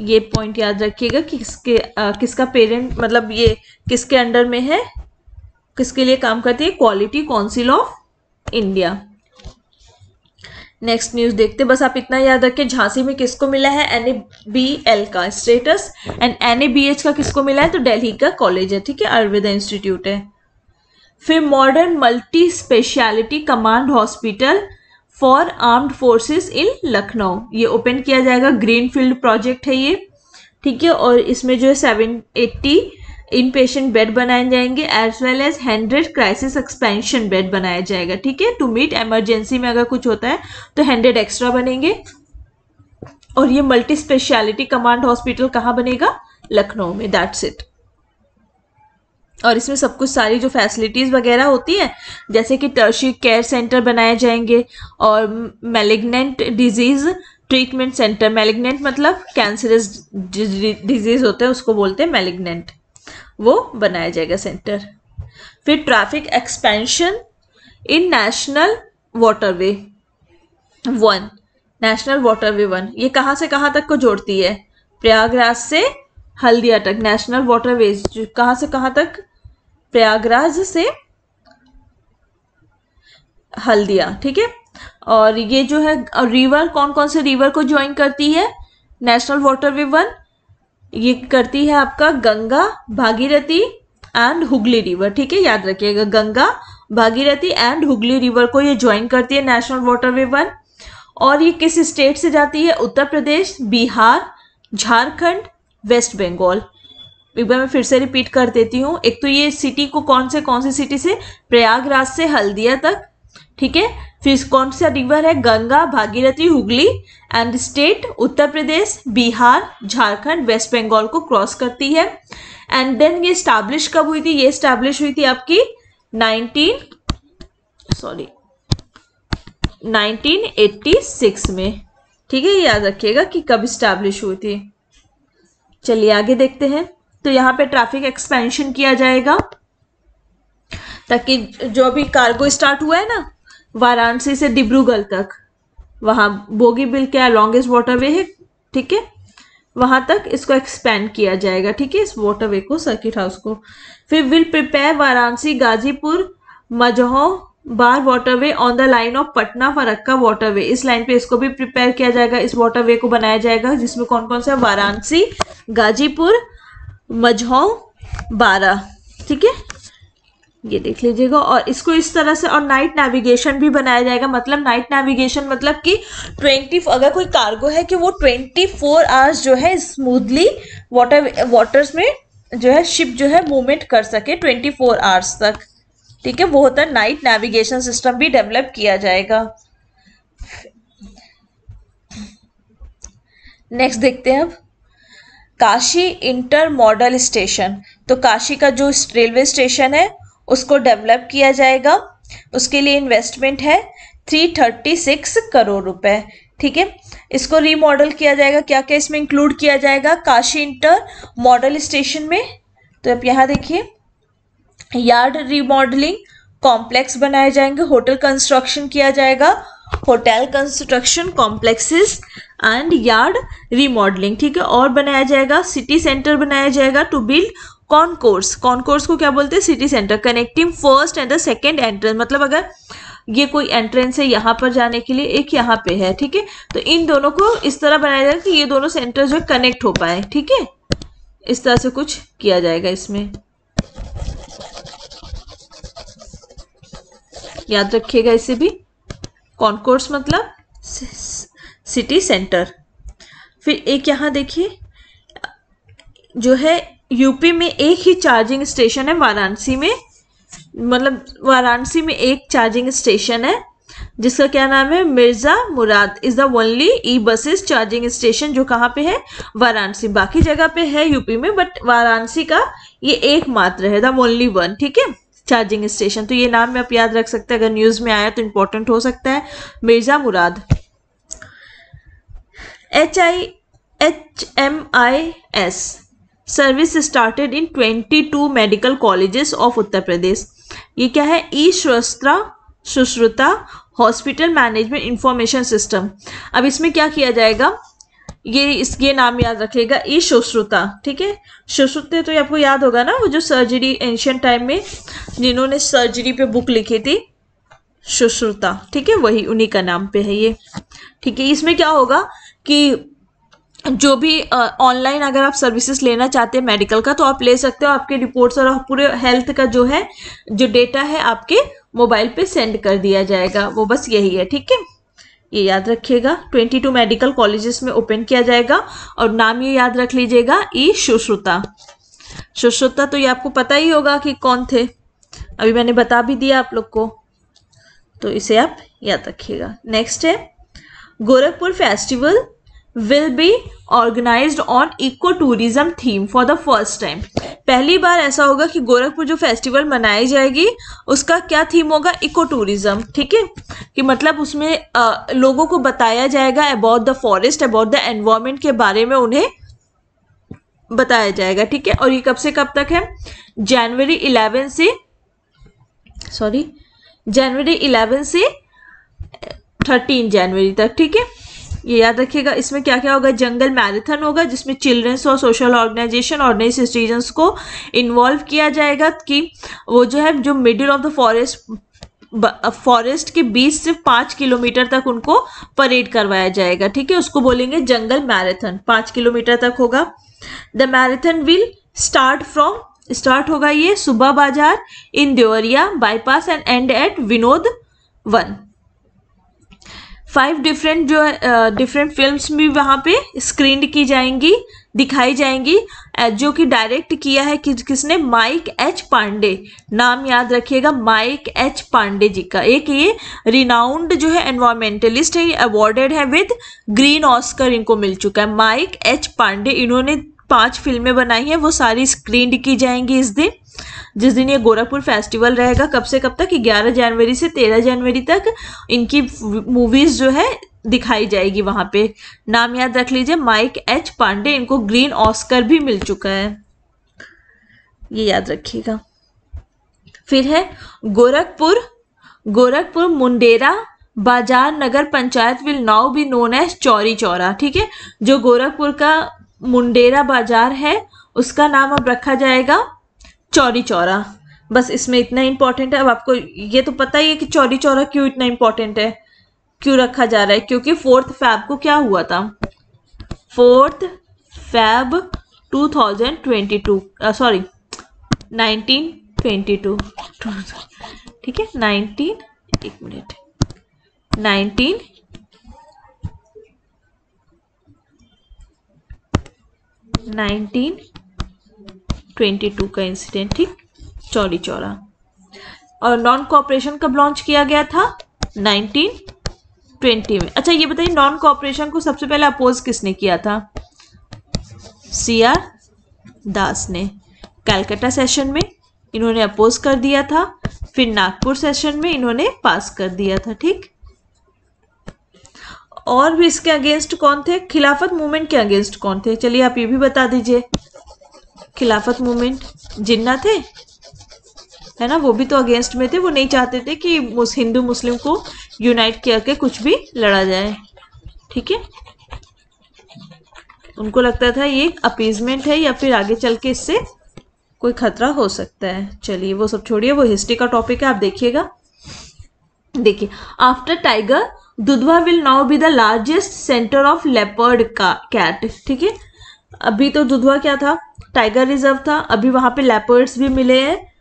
ये पॉइंट याद रखिएगा कि किसका पेरेंट, मतलब ये किसके अंडर में है, किसके लिए काम करती है? Quality council of India. Next news देखते, बस आप इतना याद रखें, झांसी में किसको मिला है? NABL का स्टेटस, एंड NABH का किसको मिला है? तो दिल्ली का कॉलेज है, ठीक है, आयुर्वेदा इंस्टीट्यूट है। फिर modern multi speciality command hospital for armed forces in Lucknow, ये ओपन किया जाएगा। ग्रीन फील्ड प्रोजेक्ट है ये, ठीक है। और इसमें जो है 780 इन पेशेंट बेड बनाए जाएंगे as well as 100 crisis expansion bed बनाया जाएगा, ठीक है। टू मीट इमरजेंसी में अगर कुछ होता है तो 100 एक्स्ट्रा बनेंगे। और ये मल्टी स्पेशलिटी कमांड हॉस्पिटल कहाँ बनेगा? लखनऊ में, दैट्स इट। और इसमें सब कुछ, सारी जो फैसिलिटीज़ वगैरह होती है, जैसे कि टर्शियरी केयर सेंटर बनाए जाएंगे और malignant disease treatment centre, malignant मतलब कैंसरस डिजीज होता है उसको बोलते हैं मैलिग्नेंट, वो बनाया जाएगा सेंटर। फिर traffic expansion in national waterway 1, national waterway 1, ये कहाँ से कहाँ तक को जोड़ती है? प्रयागराज से हल्दिया तक। नेशनल वाटरवेज कहाँ से कहाँ तक? प्रयागराज से हल्दिया, ठीक है। और ये जो है रिवर, कौन कौन से रिवर को ज्वाइन करती है नेशनल वाटरवे 1? ये करती है आपका गंगा, भागीरथी एंड हुगली रिवर, ठीक है, याद रखिएगा, गंगा, भागीरथी एंड हुगली रिवर को ये ज्वाइन करती है नेशनल वाटरवे 1। और ये किस स्टेट से जाती है? उत्तर प्रदेश, बिहार, झारखंड, वेस्ट बंगाल। एक बार मैं फिर से रिपीट कर देती हूँ। एक तो ये सिटी को कौन सी सिटी से? प्रयागराज से हल्दिया तक, ठीक है। फिर कौन सा रिवर है? Ganga, Bhagirathi, Hooghly. And state Uttar Pradesh, Bihar, Jharkhand, West Bengal को क्रॉस करती है। एंड देन ये स्टैब्लिश कब हुई थी? ये स्टैब्लिश हुई थी आपकी 1986 में। ठीक है, ये याद रखिएगा कि कब स्टैब्लिश हुई थी। चलिए आगे देखते हैं। तो यहाँ पे ट्रैफिक एक्सपेंशन किया जाएगा ताकि जो भी कार्गो स्टार्ट हुआ है ना वाराणसी से डिब्रूगढ़ तक, वहाँ बोगीबिल क्या लॉन्गेस्ट वाटरवे है, ठीक है, वहां तक इसको एक्सपेंड किया जाएगा। ठीक है, इस वाटरवे को, सर्किट हाउस को। फिर विल प्रिपेयर वाराणसी गाजीपुर मजहो बार waterway on the line of Patna Farakka waterway. इस लाइन पे इसको भी प्रिपेयर किया जाएगा, इस वाटरवे को बनाया जाएगा, जिसमें कौन कौन सा? वाराणसी, गाजीपुर, मजहो, बारा। ठीक है, ये देख लीजिएगा। और इसको इस तरह से, और नाइट नेविगेशन भी बनाया जाएगा। मतलब नाइट नेविगेशन मतलब कि अगर कोई कार्गो है कि वो 24 आवर्स जो है स्मूथली वाटर्स में जो है शिप जो है मूवमेंट कर सके 24 आवर्स तक। ठीक है, वो होता है नाइट नेविगेशन सिस्टम भी डेवलप किया जाएगा। नेक्स्ट देखते हैं अब काशी इंटर मॉडल स्टेशन। तो काशी का जो रेलवे स्टेशन है उसको डेवलप किया जाएगा। उसके लिए इन्वेस्टमेंट है 336 करोड़ रुपए। ठीक है, इसको रीमॉडल किया जाएगा। क्या क्या इसमें इंक्लूड किया जाएगा काशी इंटर मॉडल स्टेशन में? तो आप यहाँ देखिए, यार्ड रीमॉडलिंग, कॉम्प्लेक्स बनाए जाएंगे, होटल कंस्ट्रक्शन किया जाएगा, hotel construction, complexes and yard remodelling. ठीक है, और बनाया जाएगा सिटी सेंटर बनाया जाएगा टू बिल्ड कॉनकोर्स। कॉनकोर्स को क्या बोलते हैं? City centre, connecting first and the second entrance. मतलब अगर ये कोई एंट्रेंस है यहाँ पर जाने के लिए, एक यहाँ पे है, ठीक है, तो इन दोनों को इस तरह बनाया जाएगा कि ये दोनों सेंटर जो कनेक्ट हो पाए। ठीक है, इस तरह से कुछ किया जाएगा इसमें, याद रखिएगा इसे भी। कॉनकोर्स मतलब सिटी सेंटर। फिर एक यहाँ देखिए, जो है यूपी में एक ही चार्जिंग स्टेशन है वाराणसी में। मतलब वाराणसी में एक चार्जिंग स्टेशन है जिसका क्या नाम है? Mirza Murad is the only E buses charging station, जो कहाँ पे है? वाराणसी। बाकी जगह पे है यूपी में, बट वाराणसी का ये एकमात्र है, द ओनली वन। ठीक है, चार्जिंग स्टेशन। तो ये नाम में आप याद रख सकते हैं, अगर न्यूज में आया तो इंपॉर्टेंट हो सकता है, Mirza Murad. HMIS service started in 22 medical colleges of Uttar Pradesh. ये क्या है? E Sushruta hospital management information system. अब इसमें क्या किया जाएगा? ये नाम याद रखिएगा, ई सुश्रुता। ठीक है, सुश्रुता तो आपको याद होगा ना, वो जो सर्जरी एंशियंट टाइम में जिन्होंने सर्जरी पे बुक लिखी थी, सुश्रुता। ठीक है, वही उन्हीं का नाम पे है ये। ठीक है, इसमें क्या होगा कि जो भी ऑनलाइन अगर आप सर्विसेज लेना चाहते हैं मेडिकल का, तो आप ले सकते हो। आपके रिपोर्ट्स और पूरे हेल्थ का जो है, जो डेटा है, आपके मोबाइल पे सेंड कर दिया जाएगा। वो बस यही है। ठीक है, ये याद रखिएगा। 22 मेडिकल कॉलेजेस में ओपन किया जाएगा, और नाम ये याद रख लीजिएगा, ई सुश्रुता। सुश्रुता तो ये आपको पता ही होगा कि कौन थे, अभी मैंने बता भी दिया आप लोग को, तो इसे आप याद रखिएगा। नेक्स्ट है Gorakhpur festival will be organized on eco tourism theme for the first time। पहली बार ऐसा होगा कि गोरखपुर जो फेस्टिवल मनाई जाएगी उसका क्या थीम होगा? Eco tourism. ठीक है, कि मतलब उसमें लोगों को बताया जाएगा about the forest, about the environment के बारे में उन्हें बताया जाएगा। ठीक है, और ये कब से कब तक है? जनवरी 11 से 13 जनवरी तक। ठीक है, ये याद रखिएगा। इसमें क्या क्या होगा? जंगल मैराथन होगा, जिसमें चिल्ड्रंस और सोशल ऑर्गेनाइजेशन और नई सिटीजन्स को इन्वॉल्व किया जाएगा, कि वो जो है, जो मिडिल ऑफ द फॉरेस्ट के बीच से 5 किलोमीटर तक उनको परेड करवाया जाएगा। ठीक है, उसको बोलेंगे जंगल मैराथन। 5 किलोमीटर तक होगा। द मैराथन विल स्टार्ट होगा ये सुबह बाजार in Deoria bypass and and at Vinod Van. 5 different जो डिफरेंट फिल्म्स भी वहाँ पे स्क्रीन की जाएंगी, दिखाई जाएंगी, जो कि डायरेक्ट किया है किसने, माइक एच पांडे। नाम याद रखिएगा, माइक एच पांडे जी का। एक ये रिनाउंड जो है एनवायरमेंटलिस्ट है, ये अवॉर्डेड है विद ग्रीन ऑस्कर, इनको मिल चुका है। माइक एच पांडे, इन्होंने 5 फिल्में बनाई हैं, वो सारी स्क्रीन की जाएंगी इस दिन, जिस दिन ये गोरखपुर फेस्टिवल रहेगा। कब से कब तक, 11 जनवरी से 13 जनवरी तक इनकी मूवीज जो है दिखाई जाएगी वहां पे। नाम याद रख लीजिए, माइक एच पांडे, इनको ग्रीन ऑस्कर भी मिल चुका है, ये याद रखिएगा। फिर है Gorakhpur Mundera Bazar Nagar Panchayat will now be known as Chauri Chaura. ठीक है, जो गोरखपुर का मुंडेरा बाजार है उसका नाम अब रखा जाएगा चौरी चौरा। बस इसमें इतना इंपॉर्टेंट है। अब आपको ये तो पता ही है कि चौरी चौरा क्यों इतना इंपॉर्टेंट है, क्यों रखा जा रहा है, क्योंकि 4 फैब को क्या हुआ था, 4 फैब 2022 सॉरी 1922, ठीक है 1922 का इंसिडेंट, ठीक, चौरी चौरा। और नॉन कोऑपरेशन कब लॉन्च किया गया था, 1920 में। अच्छा ये बताइए, नॉन कोऑपरेशन को सबसे पहले अपोज किसने किया था, सीआर दास ने। कलकत्ता सेशन में इन्होंने अपोज कर दिया था, फिर नागपुर सेशन में इन्होंने पास कर दिया था। ठीक, और भी इसके अगेंस्ट कौन थे, खिलाफत मूवमेंट के अगेंस्ट कौन थे, चलिए आप ये भी बता दीजिए। खिलाफत मूवमेंट जिन्ना थे, है ना, वो भी तो अगेंस्ट में थे, वो नहीं चाहते थे कि हिंदू मुस्लिम को यूनाइट करके कुछ भी लड़ा जाए। ठीक है, उनको लगता था ये अपीजमेंट है या फिर आगे चल के इससे कोई खतरा हो सकता है। चलिए वो सब छोड़िए, वो हिस्ट्री का टॉपिक है, आप देखिएगा। देखिए, after tiger Dudhwa will now be the largest centre of leopard cat. ठीक है, अभी तो दुधवा क्या था, टाइगर रिजर्व था, अभी वहां पे लेपर्ड्स भी मिले हैं,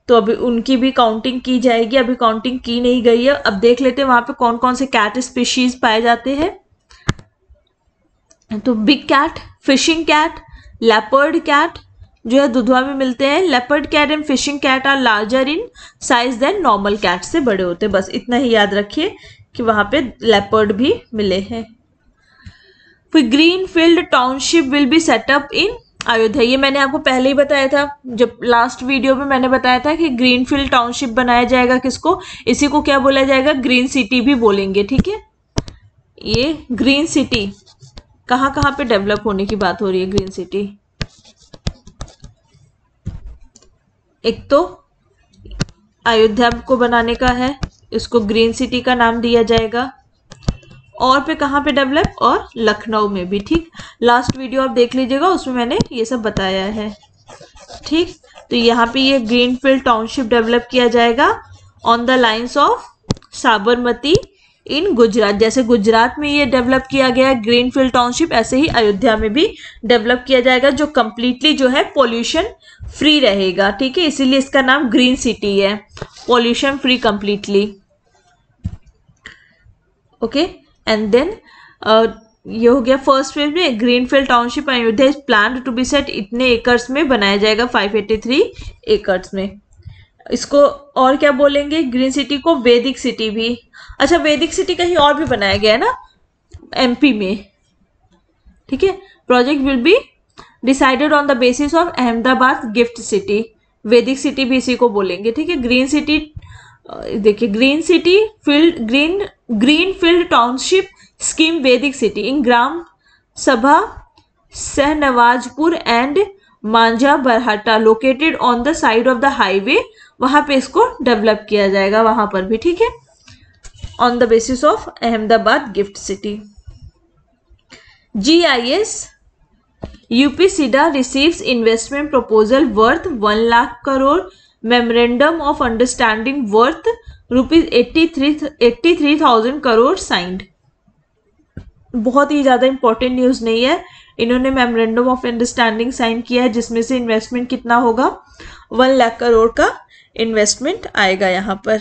तो अभी उनकी भी काउंटिंग की जाएगी। अभी काउंटिंग की नहीं गई है। अब देख लेते हैं वहां पे कौन कौन से कैट स्पीशीज पाए जाते हैं। तो big cat, fishing cat, leopard cat जो है दुधवा में मिलते हैं। Leopard cat and fishing cat are larger in size than normal cat, से बड़े होते हैं। बस इतना ही याद रखिए कि वहां पे लेपर्ड भी मिले हैं। फिर greenfield township will be set up in Ayodhya, ये मैंने आपको पहले ही बताया था, जब लास्ट वीडियो में मैंने बताया था कि ग्रीनफील्ड टाउनशिप बनाया जाएगा। किसको, इसी को क्या बोला जाएगा, ग्रीन सिटी भी बोलेंगे। ठीक है, ये ग्रीन सिटी कहाँ कहाँ पे डेवलप होने की बात हो रही है। ग्रीन सिटी, एक तो अयोध्या को बनाने का है, इसको ग्रीन सिटी का नाम दिया जाएगा। और पे कहाँ पे डेवलप, और लखनऊ में भी। ठीक, लास्ट वीडियो आप देख लीजिएगा, उसमें मैंने ये सब बताया है। ठीक, तो यहाँ पे ये ग्रीनफील्ड टाउनशिप डेवलप किया जाएगा on the lines of Sabarmati in Gujarat. जैसे गुजरात में ये डेवलप किया गया है ग्रीनफील्ड टाउनशिप, ऐसे ही अयोध्या में भी डेवलप किया जाएगा, जो कंप्लीटली जो है पॉल्यूशन फ्री रहेगा। ठीक है, इसीलिए इसका नाम ग्रीन सिटी है, pollution free completely. Okay, and then ये हो गया फर्स्ट फेज में। Greenfield township Ayodhya is planned to be set, इतने एकर्स में बनाया जाएगा, 583 एकर्स में। इसको और क्या बोलेंगे, ग्रीन सिटी को वैदिक सिटी भी। अच्छा, वैदिक सिटी कहीं और भी बनाया गया है ना, एमपी में। ठीक है, project will be decided on the basis of Ahmedabad gift city, Vedic city भी इसी को बोलेंगे। ठीक है, ग्रीन सिटी, देखिए green city field green field township scheme Vedic city in Gram Sabha Sahnawazpur and Manjha Barhata located on the side of the highway, वहां पे इसको डेवलप किया जाएगा वहां पर भी। ठीक है, on the basis of Ahmedabad gift city. GIS UP SIDA receives investment proposal worth 1 lakh crore, memorandum of understanding worth ₹83,000 crore signed. बहुत ही ज्यादा इंपॉर्टेंट न्यूज नहीं है, इन्होंने मेमोरेंडम ऑफ अंडरस्टैंडिंग साइन किया है, जिसमें से इन्वेस्टमेंट कितना होगा, 1 लाख करोड़ का इन्वेस्टमेंट आएगा यहाँ पर।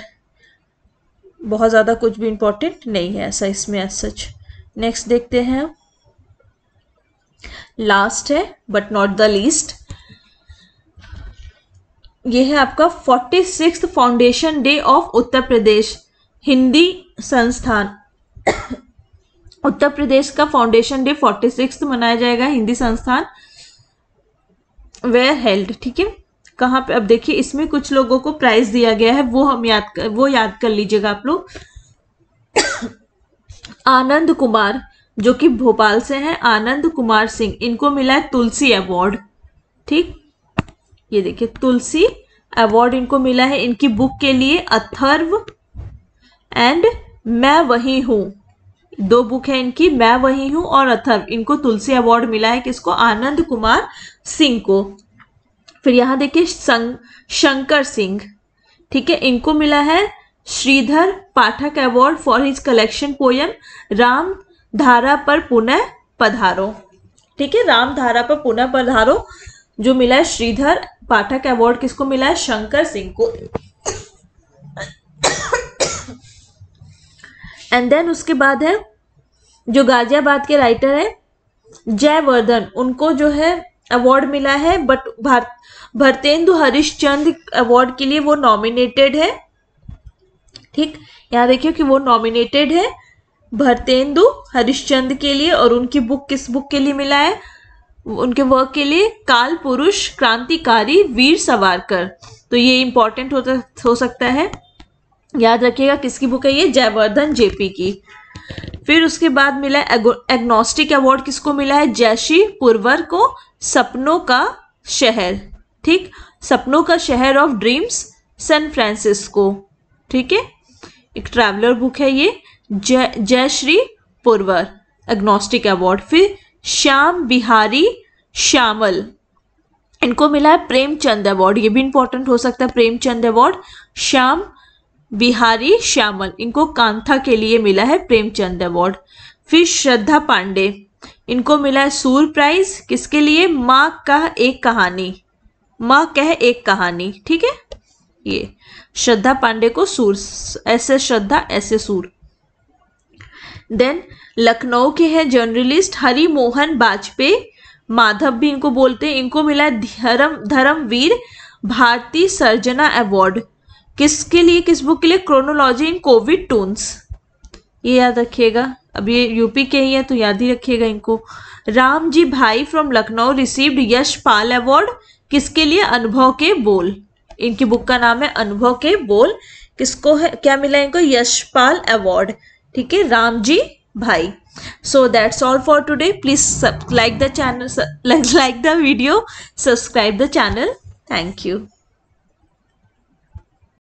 बहुत ज़्यादा कुछ भी इम्पोर्टेंट नहीं है ऐसा इसमें एज सच। नेक्स्ट देखते हैं, लास्ट है बट नॉट द लीस्ट, ये है आपका 46th foundation day of Uttar प्रदेश हिंदी संस्थान। उत्तर प्रदेश का फाउंडेशन डे 46 मनाया जाएगा हिंदी संस्थान, वेयर हेल्ड, ठीक है, कहाँ पे। अब देखिए इसमें कुछ लोगों को प्राइज दिया गया है, वो हम याद कर लीजिएगा आप लोग। आनंद कुमार जो कि भोपाल से हैं, आनंद कुमार सिंह, इनको मिला है तुलसी अवार्ड, ठीक, ये देखिए तुलसी अवार्ड इनको मिला है इनकी बुक के लिए, अथर्व एंड मैं वही हूं, दो बुक है इनकी, मैं वही हूं और अथर्व, इनको तुलसी अवार्ड मिला है किसको, आनंद कुमार सिंह को। फिर यहां देखिए शंकर सिंह, ठीक है, इनको मिला है Shridhar Pathak award for his collection poem Ram Dhara पर पुनः पधारो, ठीक है, राम धारा पर पुनः पधारो जो मिला है श्रीधर पाठक अवार्ड किसको मिला है, शंकर सिंह को। एंड देन उसके बाद है जो गाजियाबाद के राइटर है जयवर्धन, उनको जो है अवार्ड मिला है, बट भरतेंदु हरिश्चंद्र अवार्ड के लिए वो नॉमिनेटेड है, ठीक, यहाँ देखिए कि वो नॉमिनेटेड है भरतेंदु हरिश्चंद्र के लिए, और उनकी बुक किस बुक के लिए मिला है, उनके वर्क के लिए काल पुरुष क्रांतिकारी वीर सावरकर। तो ये इंपॉर्टेंट हो सकता है, याद रखिएगा किसकी बुक है ये, जयवर्धन जेपी की। फिर उसके बाद मिला है एग्नोस्टिक अवार्ड किसको मिला है, जयश्री पुरवर को, सपनों का शहर, ठीक, सपनों का शहर ऑफ ड्रीम्स सैन फ्रांसिस्को, ठीक है, एक ट्रैवलर बुक है ये, जयश्री पुरवर एग्नोस्टिक अवार्ड। फिर श्याम बिहारी श्यामल, इनको मिला है प्रेमचंद अवार्ड, ये भी इंपॉर्टेंट हो सकता है, प्रेमचंद अवार्ड, श्याम बिहारी श्यामल, इनको कांथा के लिए मिला है प्रेमचंद अवार्ड। फिर श्रद्धा पांडे, इनको मिला है सूर प्राइज किसके लिए, माँ कह एक कहानी, माँ कह एक कहानी, ठीक है, ये श्रद्धा पांडे को सूर, ऐसे श्रद्धा ऐसे सूर। देन लखनऊ के हैं जर्नलिस्ट हरि मोहन बाजपेयी, माधव भी इनको बोलते हैं, इनको मिला है धर्मवीर भारती सर्जना अवार्ड किसके लिए, किस बुक के लिए, क्रोनोलॉजी इन कोविड टून्स, ये याद रखिएगा, अब ये यूपी के ही है तो याद ही रखिएगा इनको। रामजी भाई from Lucknow received Yashpal award किसके लिए, अनुभव के बोल, इनकी बुक का नाम है अनुभव के बोल, किसको है क्या मिला इनको, यशपाल अवार्ड, ठीक है, रामजी भाई। So that's all for today. Please like the channel, like the video, subscribe the channel. Thank you.